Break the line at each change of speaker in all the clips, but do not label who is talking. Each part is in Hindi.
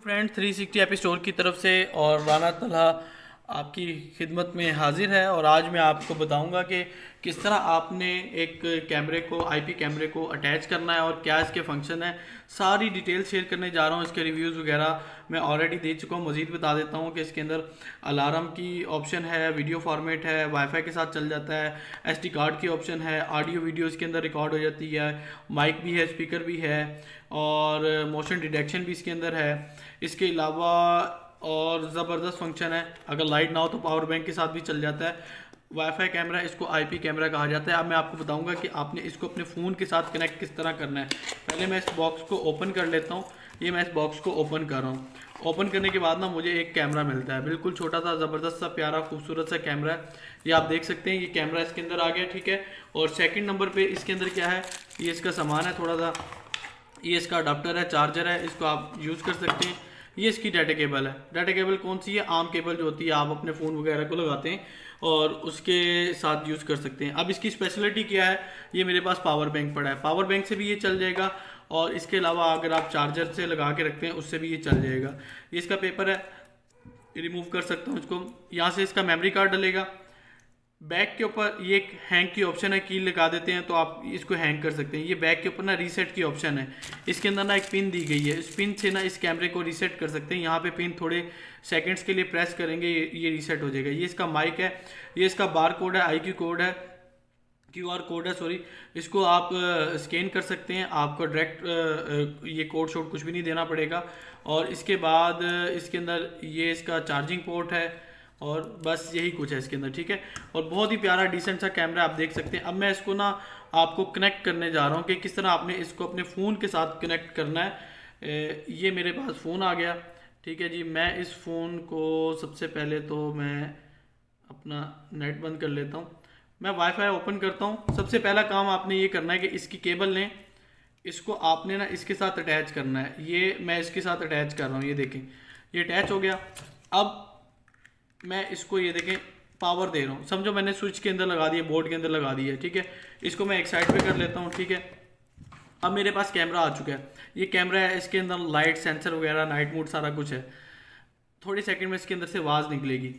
फ्रेंड 360 एपी स्टोर की तरफ से और राना तलहा आपकी खिदमत में हाजिर है। और आज मैं आपको बताऊंगा कि किस तरह आपने एक कैमरे को आईपी कैमरे को अटैच करना है और क्या इसके फंक्शन है। सारी डिटेल शेयर करने जा रहा हूँ। इसके रिव्यूज़ वगैरह मैं ऑलरेडी दे चुका हूँ। मज़ीद बता देता हूँ कि इसके अंदर अलार्म की ऑप्शन है, वीडियो फॉर्मेट है, वाईफाई के साथ चल जाता है, एसडी कार्ड की ऑप्शन है, ऑडियो वीडियो इसके अंदर रिकॉर्ड हो जाती है, माइक भी है, स्पीकर भी है और मोशन डिटेक्शन भी इसके अंदर है। इसके अलावा और ज़बरदस्त फंक्शन है, अगर लाइट ना हो तो पावर बैंक के साथ भी चल जाता है। वाईफाई कैमरा, इसको आईपी कैमरा कहा जाता है। अब मैं आपको बताऊंगा कि आपने इसको अपने फ़ोन के साथ कनेक्ट किस तरह करना है। पहले मैं इस बॉक्स को ओपन कर लेता हूँ। ये मैं इस बॉक्स को ओपन कर रहा हूँ। ओपन करने के बाद ना मुझे एक कैमरा मिलता है, बिल्कुल छोटा सा ज़बरदस्त सा प्यारा खूबसूरत सा कैमरा है। ये आप देख सकते हैं, ये कैमरा इसके अंदर आ गया, ठीक है। और सेकंड नंबर पे इसके अंदर क्या है, ये इसका सामान है थोड़ा सा। ये इसका अडाप्टर है, चार्जर है, इसको आप यूज़ कर सकते हैं। ये इसकी डाटा केबल है। डाटा केबल कौन सी है? आम केबल जो होती है, आप अपने फ़ोन वगैरह को लगाते हैं और उसके साथ यूज़ कर सकते हैं। अब इसकी स्पेशलिटी क्या है, ये मेरे पास पावर बैंक पड़ा है, पावर बैंक से भी ये चल जाएगा और इसके अलावा अगर आप चार्जर से लगा के रखते हैं उससे भी ये चल जाएगा। ये इसका पेपर है, रिमूव कर सकता हूँ इसको। यहाँ से इसका मेमोरी कार्ड डलेगा। बैक के ऊपर ये एक हैंग की ऑप्शन है, की लगा देते हैं तो आप इसको हैंग कर सकते हैं। ये बैक के ऊपर ना रीसेट की ऑप्शन है। इसके अंदर ना एक पिन दी गई है, इस पिन से ना इस कैमरे को रीसेट कर सकते हैं। यहाँ पे पिन थोड़े सेकंड्स के लिए प्रेस करेंगे, ये रीसेट हो जाएगा। ये इसका माइक है, ये इसका बार कोड है, आईक्यू कोड है, क्यूआर कोड है, सॉरी। इसको आप स्कैन कर सकते हैं, आपको डायरेक्ट ये कोड शोड कुछ भी नहीं देना पड़ेगा। और इसके बाद इसके अंदर ये इसका चार्जिंग पोर्ट है और बस यही कुछ है इसके अंदर, ठीक है। और बहुत ही प्यारा डिसेंट सा कैमरा आप देख सकते हैं। अब मैं इसको ना आपको कनेक्ट करने जा रहा हूँ कि किस तरह आपने इसको अपने फ़ोन के साथ कनेक्ट करना है। ये मेरे पास फ़ोन आ गया, ठीक है जी। मैं इस फ़ोन को सबसे पहले तो मैं अपना नेट बंद कर लेता हूँ, मैं वाईफाई ओपन करता हूँ। सबसे पहला काम आपने ये करना है कि इसकी केबल लें, इसको आपने ना इसके साथ अटैच करना है। ये मैं इसके साथ अटैच कर रहा हूँ, ये देखें ये अटैच हो गया। अब मैं इसको ये देखें पावर दे रहा हूँ, समझो मैंने स्विच के अंदर लगा दिया, बोर्ड के अंदर लगा दिया, ठीक है। इसको मैं एक साइड पे कर लेता हूँ, ठीक है। अब मेरे पास कैमरा आ चुका है। ये कैमरा है, इसके अंदर लाइट सेंसर वगैरह, नाइट मोड सारा कुछ है। थोड़ी सेकंड में इसके अंदर से आवाज़ निकलेगी।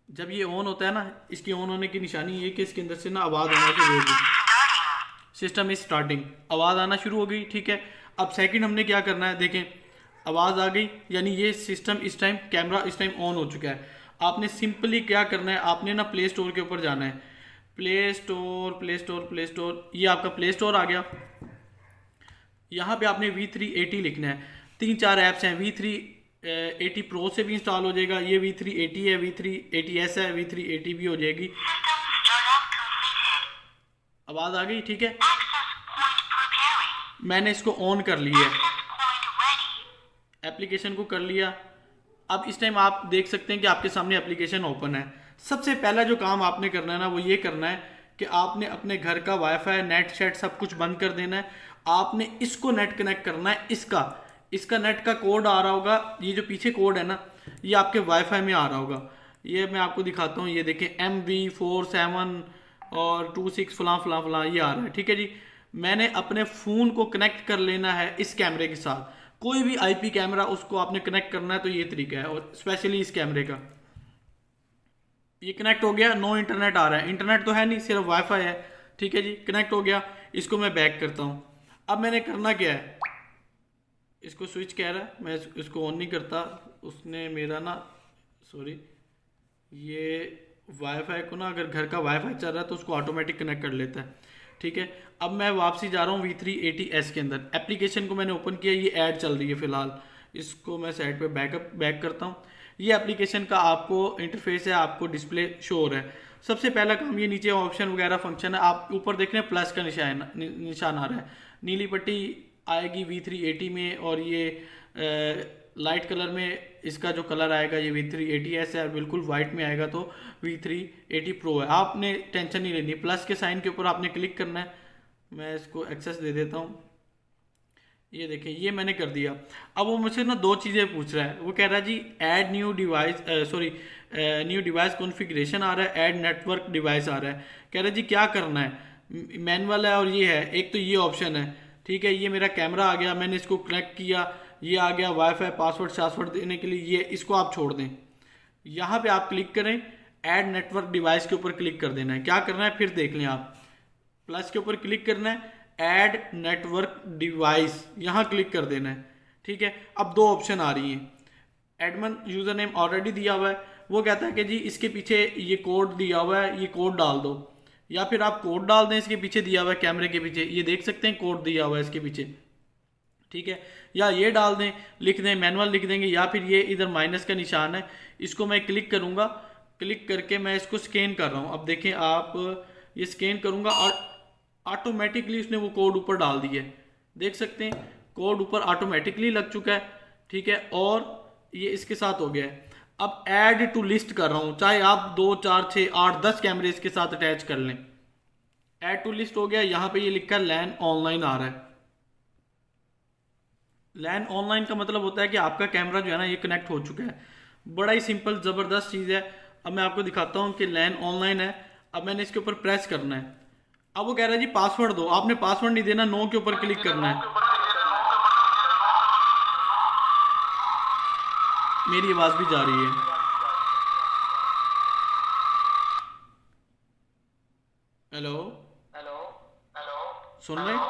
जब ये ऑन होता है ना, इसकी ऑन होने की निशानी ये कि इसके अंदर से ना आवाज़ आना शुरू होगी। सिस्टम इज स्टार्टिंग, आवाज़ आना शुरू हो गई, ठीक है। अब सेकंड हमने क्या करना है, देखें आवाज़ आ गई, यानी ये सिस्टम इस टाइम, कैमरा इस टाइम ऑन हो चुका है। आपने सिंपली क्या करना है, आपने ना प्ले स्टोर के ऊपर जाना है। Play store, play store, play store, ये आपका प्ले स्टोर आ गया। यहाँ पे आपने V380 लिखना है। 3-4 ऐप्स हैं, V380 प्रो से भी इंस्टॉल हो जाएगा, ये V380 है, V380S है, V380 भी हो जाएगी। आवाज़ आ गई, ठीक है। मैंने इसको ऑन कर लिया है, एप्लीकेशन को कर लिया। अब इस टाइम आप देख सकते हैं कि आपके सामने एप्लीकेशन ओपन है। सबसे पहला जो काम आपने करना है ना, वो ये करना है कि आपने अपने घर का वाईफाई, नेट शेट सब कुछ बंद कर देना है। आपने इसको नेट कनेक्ट करना है, इसका नेट का कोड आ रहा होगा, ये जो पीछे कोड है ना, ये आपके वाईफाई में आ रहा होगा। ये मैं आपको दिखाता हूँ, ये देखें MV47 और 26 फलां फलां फलां ये आ रहा है, ठीक है जी। मैंने अपने फ़ोन को कनेक्ट कर लेना है इस कैमरे के साथ। कोई भी आईपी कैमरा उसको आपने कनेक्ट करना है तो ये तरीका है, और स्पेशली इस कैमरे का। ये कनेक्ट हो गया, नो इंटरनेट आ रहा है, इंटरनेट तो है नहीं, सिर्फ वाईफाई है, ठीक है जी। कनेक्ट हो गया, इसको मैं बैक करता हूँ। अब मैंने करना क्या है, इसको स्विच कह रहा है, मैं इसको ऑन नहीं करता, उसने मेरा ना, सॉरी, ये वाईफाई को ना, अगर घर का वाईफाई चल रहा है तो उसको ऑटोमेटिक कनेक्ट कर लेता है, ठीक है। अब मैं वापसी जा रहा हूँ V380S के अंदर। एप्लीकेशन को मैंने ओपन किया, ये ऐड चल रही है फिलहाल, इसको मैं साइड पे बैक करता हूँ। ये एप्लीकेशन का आपको इंटरफेस है, आपको डिस्प्ले शो हो रहा है। सबसे पहला काम, ये नीचे ऑप्शन वगैरह फंक्शन है, आप ऊपर देख रहे हैं प्लस का निशान आ रहा है, नीली पट्टी आएगी V380 में, और ये लाइट कलर में इसका जो कलर आएगा ये V380S है, और बिल्कुल वाइट में आएगा तो V380 प्रो है। आपने टेंशन नहीं लेनी, प्लस के साइन के ऊपर आपने क्लिक करना है। मैं इसको एक्सेस दे देता हूँ, ये देखें ये मैंने कर दिया। अब वो मुझसे ना दो चीज़ें पूछ रहा है, वो कह रहा है जी add new device, sorry new device configuration आ रहा है, ऐड नेटवर्क डिवाइस आ रहा है। कह रहा है जी क्या करना है, मैनुअल है और ये है, एक तो ये ऑप्शन है, ठीक है, ये मेरा कैमरा आ गया, मैंने इसको कनेक्ट किया, ये आ गया वाईफाई, पासवर्ड देने के लिए ये इसको आप छोड़ दें। यहाँ पे आप क्लिक करें, ऐड नेटवर्क डिवाइस के ऊपर क्लिक कर देना है। क्या करना है फिर देख लें आप, प्लस के ऊपर क्लिक करना है, ऐड नेटवर्क डिवाइस यहाँ क्लिक कर देना है। ठीक है, अब दो ऑप्शन आ रही हैं। एडमिन यूजर नेम ऑलरेडी दिया हुआ है, वो कहता है कि जी इसके पीछे ये कोड दिया हुआ है, ये कोड डाल दो, या फिर आप कोड डाल दें इसके पीछे दिया हुआ है, कैमरे के पीछे ये देख सकते हैं कोड दिया हुआ है इसके पीछे। ठीक है, या ये डाल दें, लिख दें, मैनुअल लिख देंगे, या फिर ये इधर माइनस का निशान है, इसको मैं क्लिक करूंगा, क्लिक करके मैं इसको स्कैन कर रहा हूं। अब देखें आप, ये स्कैन करूंगा और ऑटोमेटिकली उसने वो कोड ऊपर डाल दिया है, देख सकते हैं कोड ऊपर ऑटोमेटिकली लग चुका है। ठीक है, और ये इसके साथ हो गया है। अब ऐड टू लिस्ट कर रहा हूं, चाहे आप 2 4 6 8 10 कैमरे इसके साथ अटैच कर लें। ऐड टू लिस्ट हो गया, यहां पे ये लिखा है लैन ऑनलाइन आ रहा है। लैन ऑनलाइन का मतलब होता है कि आपका कैमरा जो है ना ये कनेक्ट हो चुका है। बड़ा ही सिंपल जबरदस्त चीज है। अब मैं आपको दिखाता हूं कि लैन ऑनलाइन है। अब मैंने इसके ऊपर प्रेस करना है, अब वो कह रहा है जी पासवर्ड दो, आपने पासवर्ड नहीं देना, नो के ऊपर क्लिक करना है। मेरी आवाज भी जा रही है, हेलो
हेलो हेलो
सुन रहे हैं?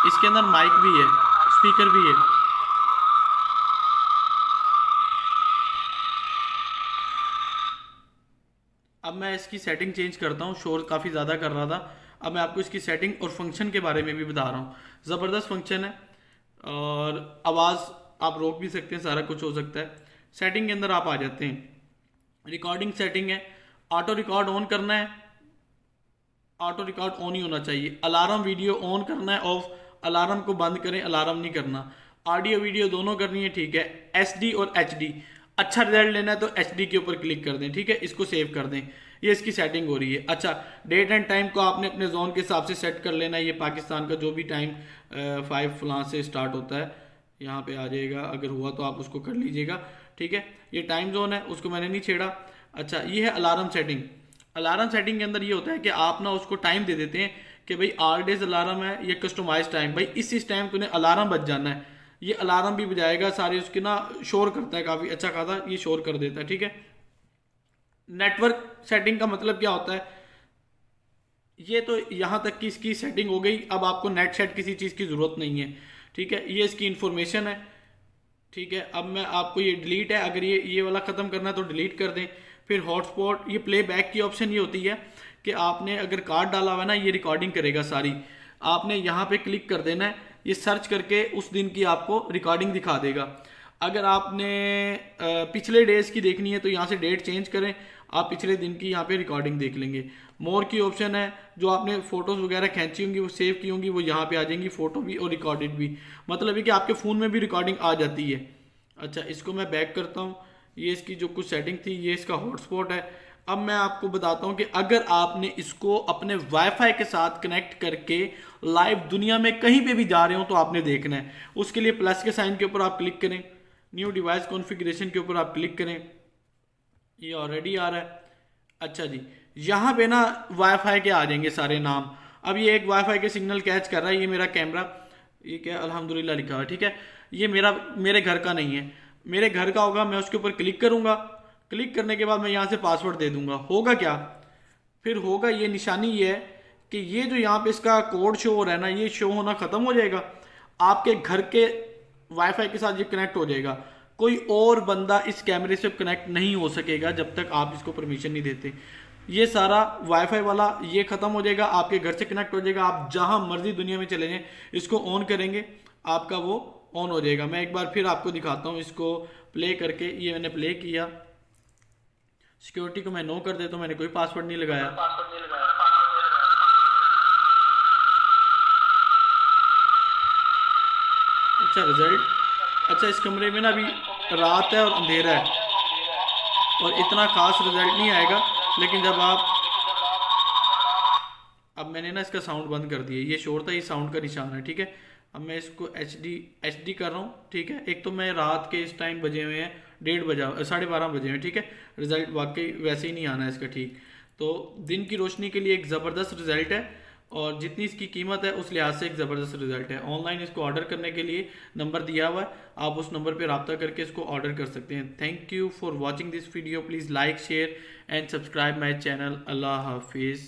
इसके अंदर माइक भी है, स्पीकर भी है। अब मैं इसकी सेटिंग चेंज करता हूँ, शोर काफ़ी ज़्यादा कर रहा था। अब मैं आपको इसकी सेटिंग और फंक्शन के बारे में भी बता रहा हूँ। ज़बरदस्त फंक्शन है और आवाज़ आप रोक भी सकते हैं, सारा कुछ हो सकता है। सेटिंग के अंदर आप आ जाते हैं, रिकॉर्डिंग सेटिंग है, ऑटो रिकॉर्ड ऑन करना है, ऑटो रिकॉर्ड ऑन ही होना चाहिए। अलार्म वीडियो ऑन करना है, ऑफ, अलार्म को बंद करें, अलार्म नहीं करना। ऑडियो वीडियो दोनों करनी है, ठीक है। एसडी और एचडी, अच्छा रिजल्ट लेना है तो एचडी के ऊपर क्लिक कर दें, ठीक है, इसको सेव कर दें। ये इसकी सेटिंग हो रही है। अच्छा, डेट एंड टाइम को आपने अपने जोन के हिसाब से सेट कर लेना है। ये पाकिस्तान का जो भी टाइम 5 फलां से स्टार्ट होता है यहाँ पे आ जाएगा, अगर हुआ तो आप उसको कर लीजिएगा, ठीक है। ये टाइम जोन है, उसको मैंने नहीं छेड़ा। अच्छा, ये है अलार्म सेटिंग। अलार्म सेटिंग के अंदर ये होता है कि आप ना उसको टाइम दे देते हैं कि भाई ऑल डेज अलार्म है, ये कस्टमाइज टाइम, भाई इस टाइम तूने अलार्म बज जाना है। ये अलार्म भी बजाएगा, सारे उसके ना शोर करता है, काफ़ी अच्छा खासा ये शोर कर देता है, ठीक है। नेटवर्क सेटिंग का मतलब क्या होता है, ये तो यहाँ तक की इसकी सेटिंग हो गई। अब आपको नेट सेट किसी चीज़ की ज़रूरत नहीं है, ठीक है। ये इसकी इंफॉर्मेशन है, ठीक है। अब मैं आपको ये डिलीट है, अगर ये वाला ख़त्म करना है तो डिलीट कर दें। फिर हॉटस्पॉट, ये प्ले बैक की ऑप्शन ये होती है कि आपने अगर कार्ड डाला हुआ है ना, ये रिकॉर्डिंग करेगा सारी, आपने यहाँ पे क्लिक कर देना है, ये सर्च करके उस दिन की आपको रिकॉर्डिंग दिखा देगा। अगर आपने पिछले डेज की देखनी है तो यहाँ से डेट चेंज करें, आप पिछले दिन की यहाँ पे रिकॉर्डिंग देख लेंगे। मोर की ऑप्शन है, जो आपने फोटोज़ वगैरह खींची होंगी, वो सेव की होंगी, वो यहाँ पे आ जाएंगी, फोटो भी और रिकॉर्डेड भी। मतलब है कि आपके फ़ोन में भी रिकॉर्डिंग आ जाती है। अच्छा, इसको मैं बैक करता हूँ। ये इसकी जो कुछ सेटिंग थी, ये इसका हॉटस्पॉट है। अब मैं आपको बताता हूँ कि अगर आपने इसको अपने वाईफाई के साथ कनेक्ट करके लाइव दुनिया में कहीं पे भी जा रहे हो तो आपने देखना है। उसके लिए प्लस के साइन के ऊपर आप क्लिक करें, न्यू डिवाइस कॉन्फ़िगरेशन के ऊपर आप क्लिक करें, ये ऑलरेडी आ रहा है। अच्छा जी, यहाँ पे ना वाईफाई के आ जाएंगे सारे नाम। अब ये एक वाईफाई के सिग्नल कैच कर रहा है, ये मेरा कैमरा, ये क्या अल्हम्दुलिल्लाह लिखा हुआ है, ठीक है। ये मेरे घर का नहीं है, मेरे घर का होगा। मैं उसके ऊपर क्लिक करूंगा, क्लिक करने के बाद मैं यहाँ से पासवर्ड दे दूंगा। होगा क्या, फिर होगा ये निशानी, ये है कि ये जो यहाँ पे इसका कोड शो हो रहा है ना, ये शो होना ख़त्म हो जाएगा। आपके घर के वाईफाई के साथ ये कनेक्ट हो जाएगा। कोई और बंदा इस कैमरे से कनेक्ट नहीं हो सकेगा जब तक आप इसको परमिशन नहीं देते। ये सारा वाईफाई वाला ये ख़त्म हो जाएगा, आपके घर से कनेक्ट हो जाएगा। आप जहाँ मर्जी दुनिया में चले जाएं, इसको ऑन करेंगे, आपका वो ऑन हो जाएगा। मैं एक बार फिर आपको दिखाता हूँ इसको प्ले करके। ये मैंने प्ले किया, सिक्योरिटी को मैं नो कर देता हूँ, मैंने कोई पासवर्ड नहीं लगाया। अच्छा रिजल्ट, अच्छा इस कमरे में ना अभी रात है और अंधेरा है और इतना खास रिजल्ट नहीं आएगा, लेकिन जब आप, अब मैंने ना इसका साउंड बंद कर दिया, ये शोर था, ये साउंड का निशान है, ठीक है। अब मैं इसको एच डी कर रहा हूँ, ठीक है। एक तो मैं रात के इस टाइम बजे हुए हैं 12:30 बजे हैं, ठीक है। रिजल्ट वाकई वैसे ही नहीं आना है इसका, ठीक। तो दिन की रोशनी के लिए एक ज़बरदस्त रिजल्ट है और जितनी इसकी कीमत है उस लिहाज से एक ज़बरदस्त रिजल्ट है। ऑनलाइन इसको ऑर्डर करने के लिए नंबर दिया हुआ है, आप उस नंबर पर रब्ता करके इसको ऑर्डर कर सकते हैं। Thank you for watching this video. Please like share and subscribe my channel. अल्लाह हाफिज़।